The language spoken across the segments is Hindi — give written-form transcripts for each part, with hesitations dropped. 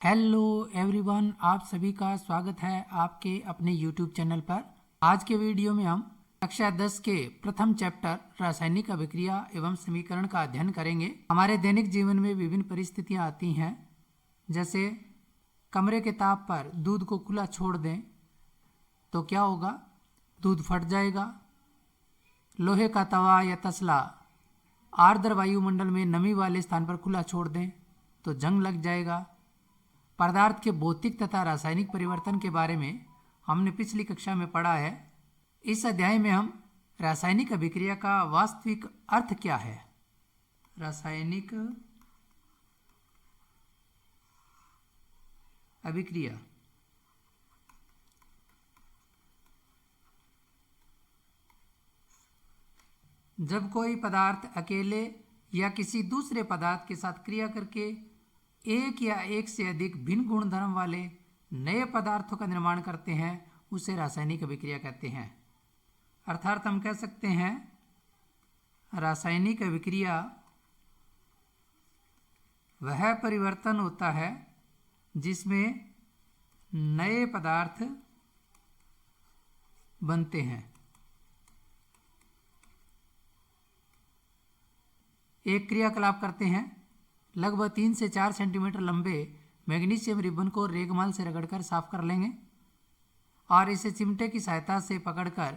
हेलो एवरीवन, आप सभी का स्वागत है आपके अपने यूट्यूब चैनल पर। आज के वीडियो में हम कक्षा 10 के प्रथम चैप्टर रासायनिक अभिक्रिया एवं समीकरण का अध्ययन करेंगे। हमारे दैनिक जीवन में विभिन्न परिस्थितियां आती हैं, जैसे कमरे के ताप पर दूध को खुला छोड़ दें तो क्या होगा? दूध फट जाएगा। लोहे का तवा या तसला आर्द्र वायुमंडल में नमी वाले स्थान पर खुला छोड़ दें तो जंग लग जाएगा। पदार्थ के भौतिक तथा रासायनिक परिवर्तन के बारे में हमने पिछली कक्षा में पढ़ा है। इस अध्याय में हम रासायनिक अभिक्रिया का वास्तविक अर्थ क्या है, रासायनिक अभिक्रिया जब कोई पदार्थ अकेले या किसी दूसरे पदार्थ के साथ क्रिया करके एक या एक से अधिक भिन्न गुणधर्म वाले नए पदार्थों का निर्माण करते हैं, उसे रासायनिक अभिक्रिया कहते हैं। अर्थात हम कह सकते हैं रासायनिक अभिक्रिया वह परिवर्तन होता है जिसमें नए पदार्थ बनते हैं। एक क्रियाकलाप करते हैं। लगभग 3 से 4 सेंटीमीटर लंबे मैग्नीशियम रिबन को रेगमाल से रगड़कर साफ कर लेंगे और इसे चिमटे की सहायता से पकड़कर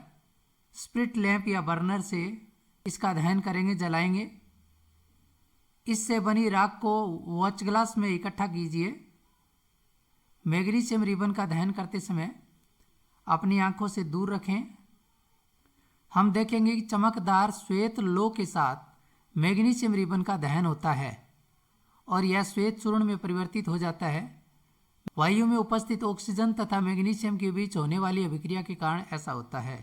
स्प्रिट लैंप या बर्नर से इसका दहन करेंगे, जलाएंगे। इससे बनी राख को वॉच ग्लास में इकट्ठा कीजिए। मैग्नीशियम रिबन का दहन करते समय अपनी आंखों से दूर रखें। हम देखेंगे कि चमकदार श्वेत लौ के साथ मैग्नीशियम रिबन का दहन होता है और यह श्वेत चूर्ण में परिवर्तित हो जाता है। वायु में उपस्थित ऑक्सीजन तथा मैग्नीशियम के बीच होने वाली अभिक्रिया के कारण ऐसा होता है।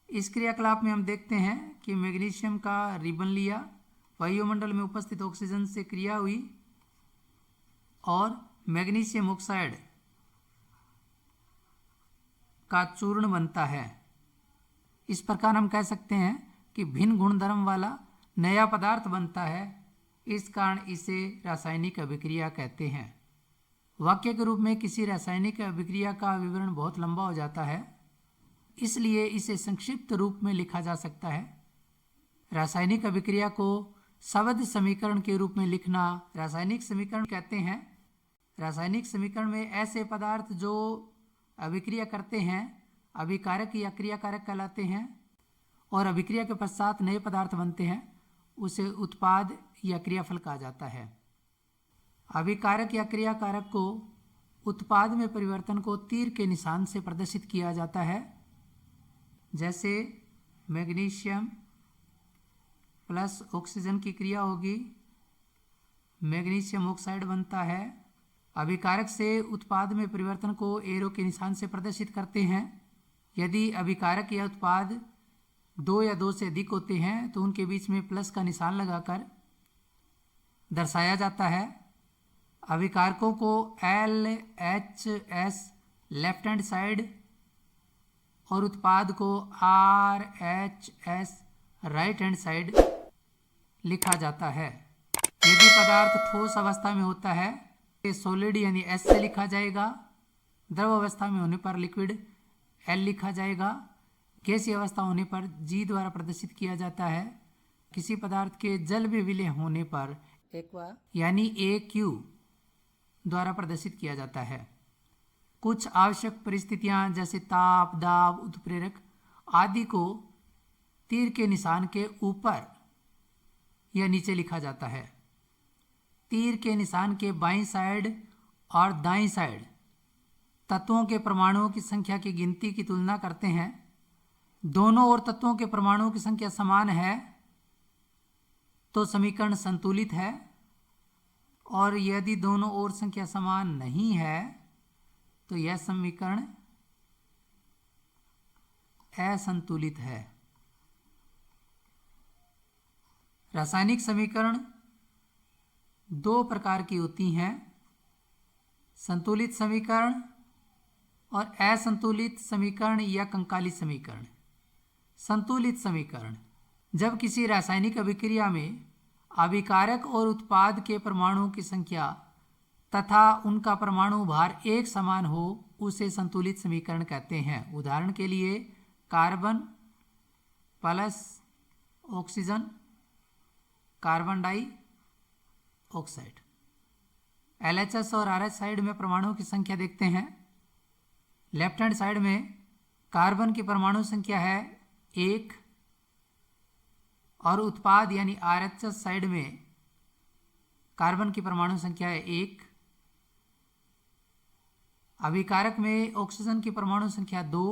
इस क्रियाकलाप में हम देखते हैं कि मैग्नीशियम का रिबन लिया, वायुमंडल में उपस्थित ऑक्सीजन से क्रिया हुई और मैग्नीशियम ऑक्साइड का चूर्ण बनता है। इस प्रकार हम कह सकते हैं कि भिन्न गुणधर्म वाला नया पदार्थ बनता है। इस कारण इसे रासायनिक अभिक्रिया कहते हैं। वाक्य के रूप में किसी रासायनिक अभिक्रिया का विवरण बहुत लंबा हो जाता है, इसलिए इसे संक्षिप्त रूप में लिखा जा सकता है। रासायनिक अभिक्रिया को शब्द समीकरण के रूप में लिखना रासायनिक समीकरण कहते हैं। रासायनिक समीकरण में ऐसे पदार्थ जो अभिक्रिया करते हैं अभिकारक या क्रियाकारक कहलाते हैं और अभिक्रिया के पश्चात नए पदार्थ बनते हैं, उसे उत्पाद या क्रियाफल कहा जाता है। अभिकारक या क्रियाकारक को उत्पाद में परिवर्तन को तीर के निशान से प्रदर्शित किया जाता है। जैसे मैग्नीशियम प्लस ऑक्सीजन की क्रिया होगी, मैग्नीशियम ऑक्साइड बनता है। अभिकारक से उत्पाद में परिवर्तन को एरो के निशान से प्रदर्शित करते हैं। यदि अभिकारक या उत्पाद 2 या 2 से अधिक होते हैं तो उनके बीच में प्लस का निशान लगाकर दर्शाया जाता है। अभिकारकों को LHS लेफ्ट हैंड साइड और उत्पाद को RHS राइट हैंड साइड लिखा जाता है। यदि पदार्थ ठोस अवस्था में होता है तो सॉलिड यानी S से लिखा जाएगा। द्रव अवस्था में होने पर लिक्विड L लिखा जाएगा। गैसीय अवस्था होने पर G द्वारा प्रदर्शित किया जाता है। किसी पदार्थ के जल में विलय होने पर एक्वा यानी AQ द्वारा प्रदर्शित किया जाता है। कुछ आवश्यक परिस्थितियां जैसे ताप, दाब, उत्प्रेरक आदि को तीर के निशान के ऊपर या नीचे लिखा जाता है। तीर के निशान के बाईं साइड और दाईं साइड तत्वों के परमाणुओं की संख्या की गिनती की तुलना करते हैं। दोनों ओर तत्वों के परमाणुओं की संख्या समान है तो समीकरण संतुलित है, और यदि दोनों ओर संख्या समान नहीं है तो यह समीकरण असंतुलित है। रासायनिक समीकरण 2 प्रकार की होती हैं, संतुलित समीकरण और असंतुलित समीकरण या कंकाली समीकरण। संतुलित समीकरण जब किसी रासायनिक अभिक्रिया में अभिकारक और उत्पाद के परमाणुओं की संख्या तथा उनका परमाणु भार एक समान हो उसे संतुलित समीकरण कहते हैं। उदाहरण के लिए carbon plus oxygen, carbon dioxide. LHS और RH साइड में परमाणुओं की संख्या देखते हैं। लेफ्ट हैंड साइड में कार्बन की परमाणु संख्या है 1 और उत्पाद यानी RHS साइड में कार्बन की परमाणु संख्या है 1। अभिकारक में ऑक्सीजन की परमाणु संख्या 2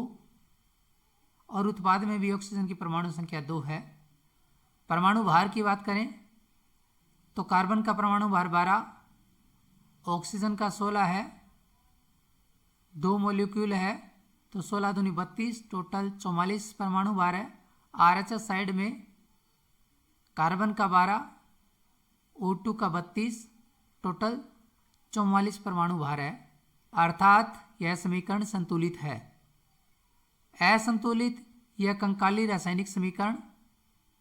और उत्पाद में भी ऑक्सीजन की परमाणु संख्या 2 है। परमाणु भार की बात करें तो कार्बन का परमाणु भार 12, ऑक्सीजन का 16 है, 2 मॉलिक्यूल है तो 16 दूनी 32, टोटल 44 परमाणु भार है। RHS साइड में कार्बन का 12, O2 का 32, टोटल 44 परमाणु भार है। अर्थात यह समीकरण संतुलित है। असंतुलित या कंकाली रासायनिक समीकरण,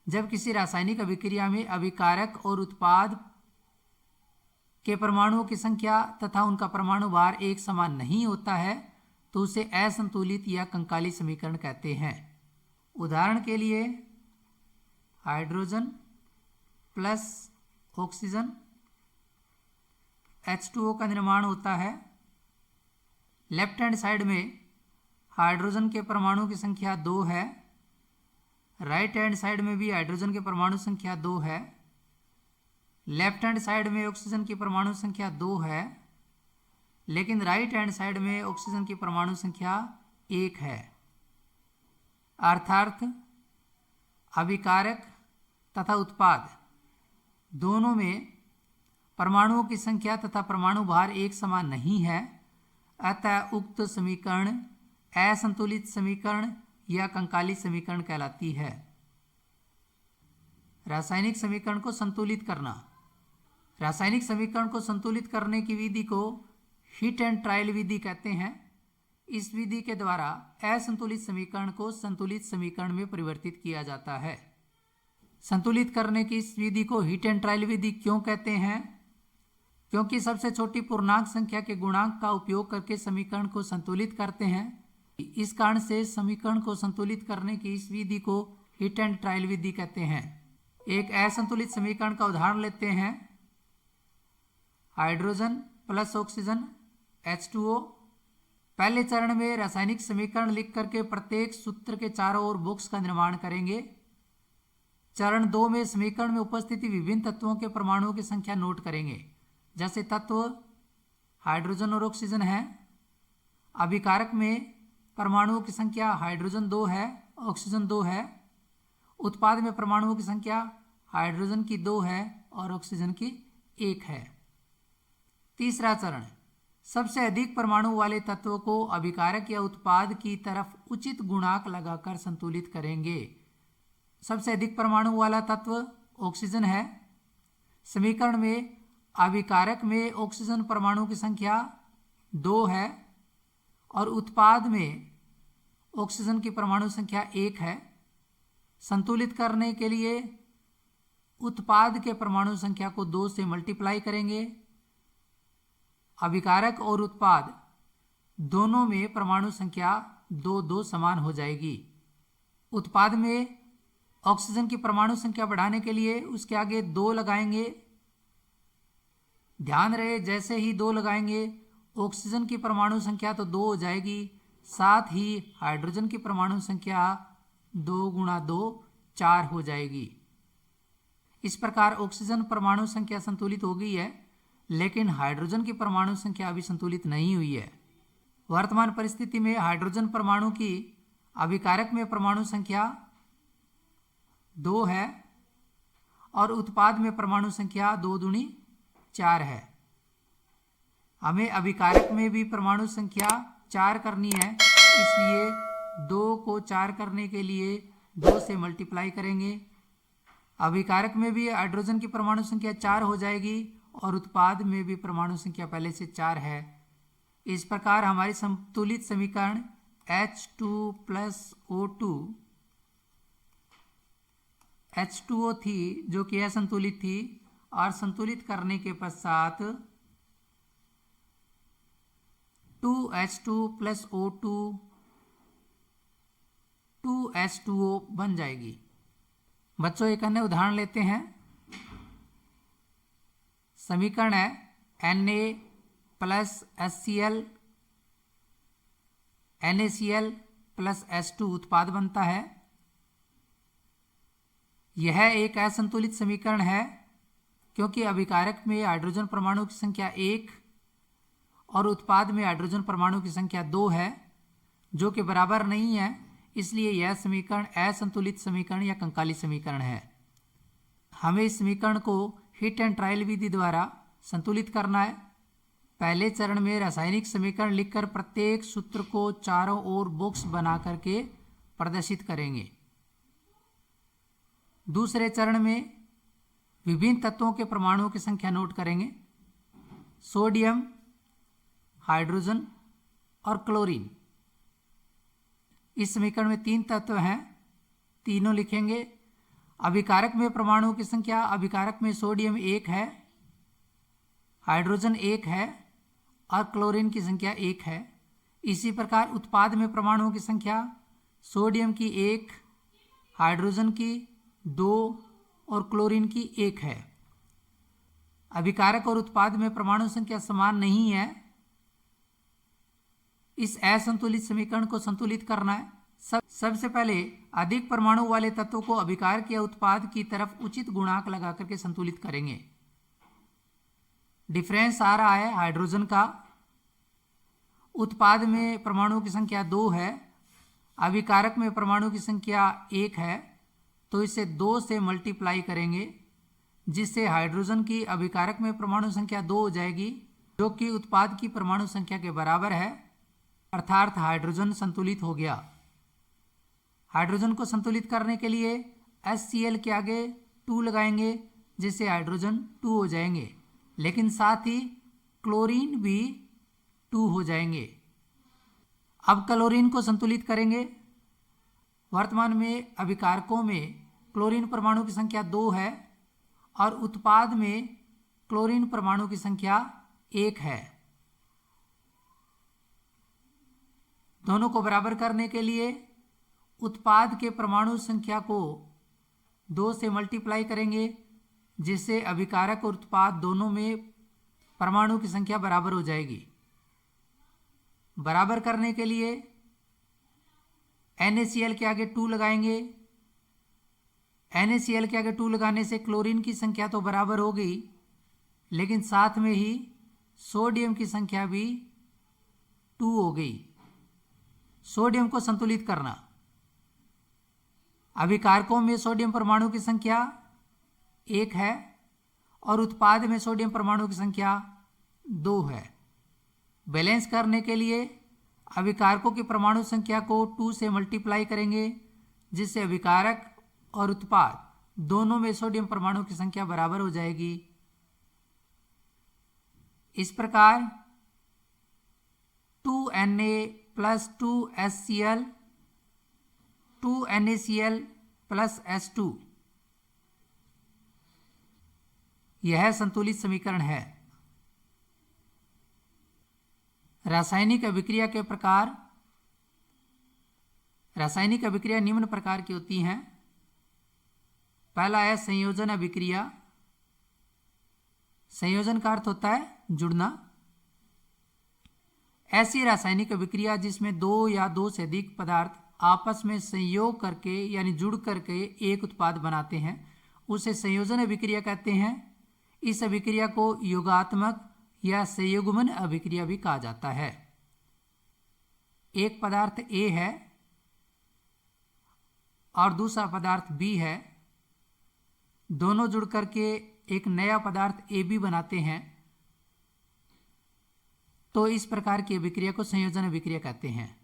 जब किसी रासायनिक अभिक्रिया में अभिकारक और उत्पाद के परमाणुओं की संख्या तथा उनका परमाणु भार एक समान नहीं होता है तो उसे असंतुलित या कंकाली समीकरण कहते हैं। उदाहरण के लिए हाइड्रोजन प्लस ऑक्सीजन H2O का निर्माण होता है। लेफ्ट हैंड साइड में हाइड्रोजन के परमाणु की संख्या 2 है, राइट हैंड साइड में भी हाइड्रोजन के परमाणु संख्या 2 है। लेफ्ट हैंड साइड में ऑक्सीजन की परमाणु संख्या 2 है, लेकिन राइट हैंड साइड में ऑक्सीजन की परमाणु संख्या 1 है। अर्थात अभिकारक तथा उत्पाद दोनों में परमाणुओं की संख्या तथा परमाणु भार एक समान नहीं है, अतः उक्त समीकरण असंतुलित समीकरण या कंकाली समीकरण कहलाती है। रासायनिक समीकरण को संतुलित करना। रासायनिक समीकरण को संतुलित करने की विधि को हीट एंड ट्रायल विधि कहते हैं। इस विधि के द्वारा असंतुलित समीकरण को संतुलित समीकरण में परिवर्तित किया जाता है। संतुलित करने की इस विधि को हीट एंड ट्रायल विधि क्यों कहते हैं? क्योंकि सबसे छोटी पूर्णांक संख्या के गुणांक का उपयोग करके समीकरण को संतुलित करते हैं। इस कारण से समीकरण को संतुलित करने की इस विधि को हीट एंड ट्रायल विधि कहते हैं। एक असंतुलित समीकरण का उदाहरण लेते हैं। Hydrogen plus oxygen H2O। पहले चरण में रासायनिक समीकरण लिख करके प्रत्येक सूत्र के चारों ओर बॉक्स का निर्माण करेंगे। चरण 2 में समीकरण में उपस्थित विभिन्न तत्वों के परमाणुओं की संख्या नोट करेंगे। जैसे तत्व हाइड्रोजन और ऑक्सीजन है। अभिकारक में परमाणुओं की संख्या हाइड्रोजन 2 है, ऑक्सीजन 2 है। उत्पाद में परमाणुओं की संख्या हाइड्रोजन की 2 है और ऑक्सीजन की 1 है। तीसरा चरण, सबसे अधिक परमाणु वाले तत्व को अभिकारक या उत्पाद की तरफ उचित गुणांक लगाकर संतुलित करेंगे। सबसे अधिक परमाणु वाला तत्व ऑक्सीजन है। समीकरण में अभिकारक में ऑक्सीजन परमाणु की संख्या 2 है और उत्पाद में ऑक्सीजन की परमाणु संख्या 1 है। संतुलित करने के लिए उत्पाद के परमाणु संख्या को 2 से मल्टीप्लाई करेंगे। अभिकारक और उत्पाद दोनों में परमाणु संख्या 2-2 समान हो जाएगी। उत्पाद में ऑक्सीजन की परमाणु संख्या बढ़ाने के लिए उसके आगे 2 लगाएंगे। ध्यान रहे, जैसे ही 2 लगाएंगे ऑक्सीजन की परमाणु संख्या तो 2 हो जाएगी, साथ ही हाइड्रोजन की परमाणु संख्या 2 × 2 4 हो जाएगी। इस प्रकार ऑक्सीजन परमाणु संख्या संतुलित हो गई है, लेकिन हाइड्रोजन की परमाणु संख्या अभी संतुलित नहीं हुई है। वर्तमान परिस्थिति में हाइड्रोजन परमाणु की अभिकारक में परमाणु संख्या 2 है और उत्पाद में परमाणु संख्या 2 दूनी 4 है। हमें अभिकारक में भी परमाणु संख्या 4 करनी है, इसलिए 2 को 4 करने के लिए 2 से मल्टीप्लाई करेंगे। अभिकारक में भी हाइड्रोजन की परमाणु संख्या 4 हो जाएगी और उत्पाद में भी परमाणु संख्या पहले से 4 है। इस प्रकार हमारी संतुलित समीकरण H2 + O2 H2O थी, जो कि असंतुलित थी, और संतुलित करने के पश्चात 2H2 प्लस O2 2H2O बन जाएगी। बच्चों एक अन्य उदाहरण लेते हैं। समीकरण है Na plus HCl NaCl plus H2 उत्पाद बनता है। यह एक असंतुलित समीकरण है क्योंकि अभिकारक में हाइड्रोजन परमाणु की संख्या 1 और उत्पाद में हाइड्रोजन परमाणु की संख्या 2 है, जो कि बराबर नहीं है। इसलिए यह समीकरण असंतुलित समीकरण या कंकाली समीकरण है। हमें इस समीकरण को हिट एंड ट्रायल विधि द्वारा संतुलित करना है। पहले चरण में रासायनिक समीकरण लिखकर प्रत्येक सूत्र को चारों ओर बॉक्स बना करके प्रदर्शित करेंगे। दूसरे चरण में विभिन्न तत्वों के परमाणुओं की संख्या नोट करेंगे। सोडियम, हाइड्रोजन और क्लोरीन। इस समीकरण में 3 तत्व हैं, तीनों लिखेंगे। अभिकारक में परमाणुओं की संख्या, अभिकारक में सोडियम 1 है, हाइड्रोजन 1 है और क्लोरीन की संख्या 1 है। इसी प्रकार उत्पाद में परमाणुओं की संख्या सोडियम की 1, हाइड्रोजन की 2 और क्लोरीन की 1 है। अभिकारक और उत्पाद में परमाणु संख्या समान नहीं है। इस असंतुलित समीकरण को संतुलित करना है। सबसे पहले अधिक परमाणु वाले तत्वों को अभिकारक या उत्पाद की तरफ उचित गुणांक लगा करके संतुलित करेंगे। डिफरेंस आ रहा है हाइड्रोजन का। उत्पाद में परमाणुओं की संख्या 2 है, अभिकारक में परमाणु की संख्या 1 है, तो इसे 2 से मल्टीप्लाई करेंगे, जिससे हाइड्रोजन की अभिकारक में परमाणु संख्या 2 हो जाएगी, जो कि उत्पाद की परमाणु संख्या के बराबर है। अर्थात हाइड्रोजन संतुलित हो गया। हाइड्रोजन को संतुलित करने के लिए HCl के आगे 2 लगाएंगे, जिससे हाइड्रोजन 2 हो जाएंगे, लेकिन साथ ही क्लोरीन भी 2 हो जाएंगे। अब क्लोरीन को संतुलित करेंगे। वर्तमान में अभिकारकों में क्लोरीन परमाणु की संख्या 2 है और उत्पाद में क्लोरीन परमाणु की संख्या 1 है। दोनों को बराबर करने के लिए उत्पाद के परमाणु संख्या को 2 से मल्टीप्लाई करेंगे, जिससे अभिकारक और उत्पाद दोनों में परमाणु की संख्या बराबर हो जाएगी। बराबर करने के लिए NaCl के आगे 2 लगाएंगे। NaCl के आगे 2 लगाने से क्लोरीन की संख्या तो बराबर हो गई, लेकिन साथ में ही सोडियम की संख्या भी 2 हो गई। सोडियम को संतुलित करना। अभिकारकों में सोडियम परमाणु की संख्या 1 है और उत्पाद में सोडियम परमाणु की संख्या 2 है। बैलेंस करने के लिए अभिकारकों की परमाणु संख्या को 2 से मल्टीप्लाई करेंगे, जिससे अभिकारक और उत्पाद दोनों में सोडियम परमाणु की संख्या बराबर हो जाएगी। इस प्रकार 2Na plus 2HCl 2NaCl plus H2, यह संतुलित समीकरण है। रासायनिक अभिक्रिया के प्रकार। रासायनिक अभिक्रिया निम्न प्रकार की होती हैं। पहला है संयोजन अभिक्रिया। संयोजन का अर्थ होता है जुड़ना। ऐसी रासायनिक अभिक्रिया जिसमें 2 या 2 से अधिक पदार्थ आपस में संयोग करके यानी जुड़ करके एक उत्पाद बनाते हैं, उसे संयोजन अभिक्रिया कहते हैं। इस अभिक्रिया को योगात्मक या संयुग्मन अभिक्रिया भी कहा जाता है। एक पदार्थ A है और दूसरा पदार्थ B है, दोनों जुड़ करके एक नया पदार्थ AB बनाते हैं, तो इस प्रकार की अभिक्रिया को संयोजन अभिक्रिया कहते हैं।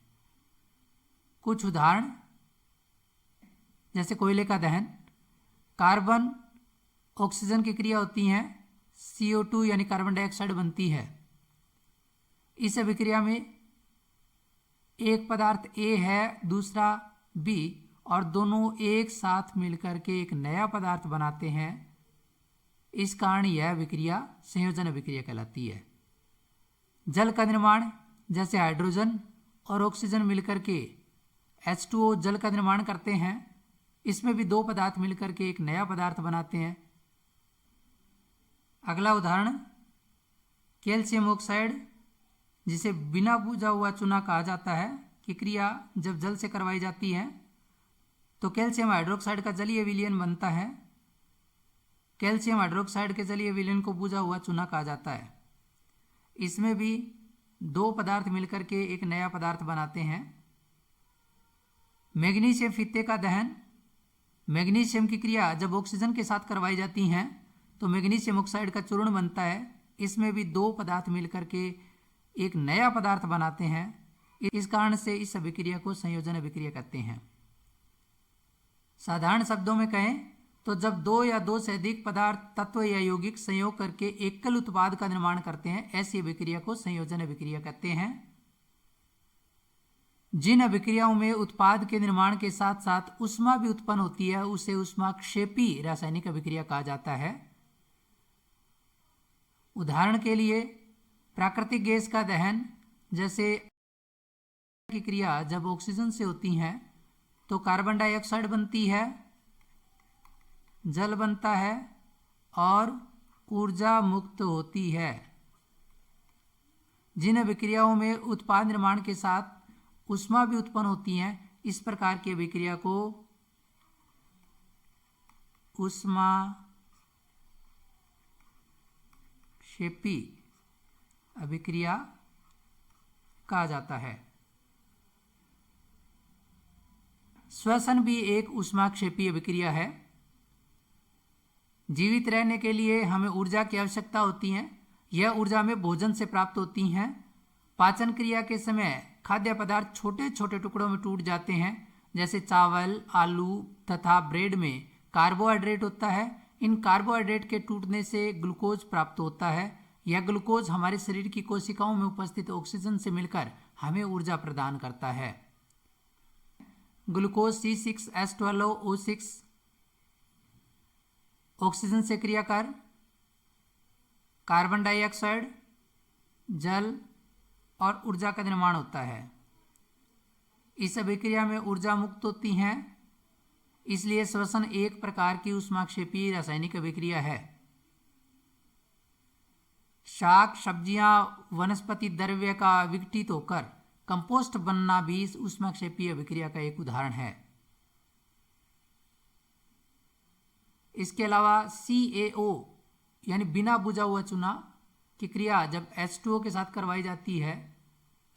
कुछ उदाहरण जैसे कोयले का दहन, कार्बन ऑक्सीजन की क्रिया होती है, CO2 यानी कार्बन डाइऑक्साइड बनती है। इस अभिक्रिया में एक पदार्थ A है, दूसरा B, और दोनों एक साथ मिलकर के एक नया पदार्थ बनाते हैं। इस कारण यह अभिक्रिया संयोजन अभिक्रिया कहलाती है। जल का निर्माण जैसे हाइड्रोजन और ऑक्सीजन मिलकर के H2O जल का निर्माण करते हैं, इसमें भी दो पदार्थ मिलकर के एक नया पदार्थ बनाते हैं। अगला उदाहरण कैल्शियम ऑक्साइड, जिसे बिना बुझा हुआ चूना कहा जाता है, की क्रिया जब जल से करवाई जाती है तो कैल्शियम हाइड्रोक्साइड का जलीय विलयन बनता है। कैल्शियम हाइड्रोक्साइड के जलीय विलयन को बुझा हुआ चूना कहा जाता है। इसमें भी दो पदार्थ मिलकर के एक नया पदार्थ बनाते हैं। मैग्नीशियम फीते का दहन, मैग्नीशियम की क्रिया जब ऑक्सीजन के साथ करवाई जाती हैं तो मैग्नीशियम ऑक्साइड का चूर्ण बनता है। इसमें भी दो पदार्थ मिलकर के एक नया पदार्थ बनाते हैं। इस कारण से इस अभिक्रिया को संयोजन अभिक्रिया कहते हैं। साधारण शब्दों में कहें तो जब दो या दो से अधिक पदार्थ तत्व या यौगिक संयोग करके एकल उत्पाद का निर्माण करते हैं, ऐसी अभिक्रिया को संयोजन अभिक्रिया कहते हैं। जिन अभिक्रियाओं में उत्पाद के निर्माण के साथ साथ ऊष्मा भी उत्पन्न होती है, उसे ऊष्माक्षेपी रासायनिक अभिक्रिया कहा जाता है। उदाहरण के लिए प्राकृतिक गैस का दहन, जैसे की क्रिया जब ऑक्सीजन से होती है तो कार्बन डाइऑक्साइड बनती है, जल बनता है और ऊर्जा मुक्त होती है। जिन अभिक्रियाओं में उत्पाद निर्माण के साथ ऊष्मा भी उत्पन्न होती है, इस प्रकार की अभिक्रिया को ऊष्माक्षेपी अभिक्रिया कहा जाता है। श्वसन भी एक ऊष्माक्षेपी अभिक्रिया है। जीवित रहने के लिए हमें ऊर्जा की आवश्यकता होती है। यह ऊर्जा हमें भोजन से प्राप्त होती है। पाचन क्रिया के समय खाद्य पदार्थ छोटे छोटे टुकड़ों में टूट जाते हैं। जैसे चावल, आलू तथा ब्रेड में कार्बोहाइड्रेट होता है। इन कार्बोहाइड्रेट के टूटने से ग्लूकोज प्राप्त होता है। यह ग्लूकोज हमारे शरीर की कोशिकाओं में उपस्थित ऑक्सीजन से मिलकर हमें ऊर्जा प्रदान करता है। ग्लूकोज C6H12O6 ऑक्सीजन से क्रिया कर कार्बन डाइऑक्साइड, जल और ऊर्जा का निर्माण होता है। इस अभिक्रिया में ऊर्जा मुक्त होती है, इसलिए श्वसन एक प्रकार की ऊष्माक्षेपी रासायनिक अभिक्रिया है। शाक, सब्जियां, वनस्पति द्रव्य का विघटित होकर कंपोस्ट बनना भी इस ऊष्माक्षेपी अभिक्रिया का एक उदाहरण है। इसके अलावा CaO यानी बिना बुझा हुआ चूना की क्रिया जब H2O के साथ करवाई जाती है,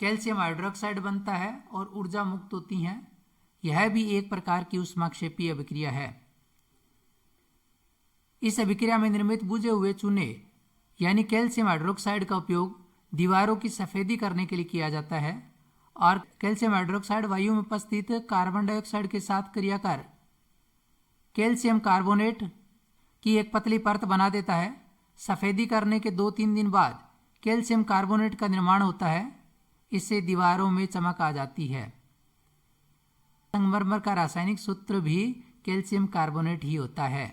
कैल्शियम हाइड्रोक्साइड बनता है और ऊर्जा मुक्त होती है। यह भी एक प्रकार की ऊष्माक्षेपी अभिक्रिया है। इस अभिक्रिया में निर्मित बुझे हुए चूने यानी कैल्शियम हाइड्रोक्साइड का उपयोग दीवारों की सफेदी करने के लिए किया जाता है और कैल्शियम हाइड्रोक्साइड वायु में उपस्थित कार्बन डाइऑक्साइड के साथ क्रिया कर कैल्शियम कार्बोनेट की एक पतली परत बना देता है। सफेदी करने के 2-3 दिन बाद कैल्शियम कार्बोनेट का निर्माण होता है। इससे दीवारों में चमक आ जाती है। संगमरमर का रासायनिक सूत्र भी कैल्शियम कार्बोनेट ही होता है।